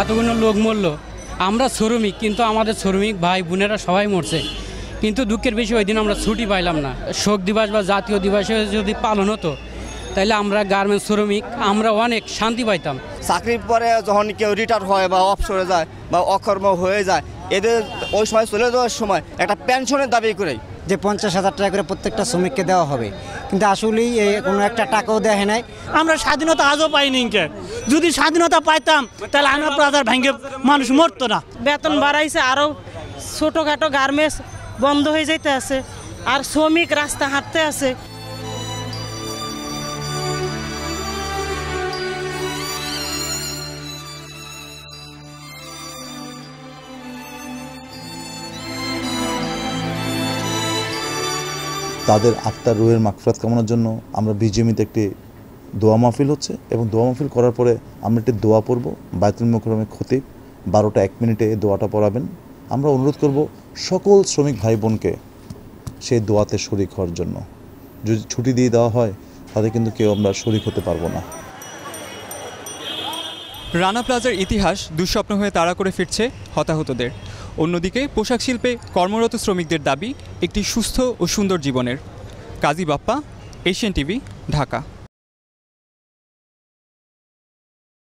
এতগুলো লোক মরল, আমরা শ্রমিক, কিন্তু আমাদের শ্রমিক ভাই বোনেরা সবাই মরছে, কিন্তু দুঃখের বিষয় ওই দিন আমরা ছুটি পাইলাম না। শোক দিবস বা জাতীয় দিবসে যদি পালন হতো তাহলে আমরা গার্মেন্টস শ্রমিক আমরা অনেক শান্তি পাইতাম। চাকরির পরে যখন কেউ রিটায়ার হয় বা অবসরে যায় বা অকর্ম হয়ে যায়, এদের ওই সময় চলে যাওয়ার সময় একটা পেনশনের দাবি করে যে 50,000 টাকা করে প্রত্যেকটা শ্রমিককে দেওয়া হবে, কিন্তু আসলেই কোনো একটা টাকাও দেয় নাই। আমরা স্বাধীনতা আজও পাইনি। যদি স্বাধীনতা পাইতাম তাহলে আনা প্লাজার ভেঙে মানুষ মরতো না। বেতন বাড়াইছে, আরও ছোটোখাটো গার্মেন্টস বন্ধ হয়ে যেতে আছে, আর শ্রমিক রাস্তা হাঁটতে আছে। তাদের আত্মার রুহের মাগফিরাত কামনার জন্য আমরা বিজিএমইতে একটি দোয়া মাহফিল হচ্ছে, এবং দোয়া মাহফিল করার পরে আমরা একটি দোয়া পড়ব। বায়তুল মোকাররমের খতিব 12টা 1 মিনিটে এই দোয়াটা পড়াবেন। আমরা অনুরোধ করব সকল শ্রমিক ভাই বোনকে সেই দোয়াতে শরিক হওয়ার জন্য। যদি ছুটি দিয়ে দেওয়া হয় তাহলে কিন্তু কেউ আমরা শরিক হতে পারবো না। রানা প্লাজার ইতিহাস দুঃস্বপ্ন হয়ে তাড়া করে ফিরছে হতাহতদের। অন্যদিকে পোশাক শিল্পে কর্মরত শ্রমিকদের দাবি একটি সুস্থ ও সুন্দর জীবনের। কাজী বাপ্পা, এশিয়ান টিভি, ঢাকা।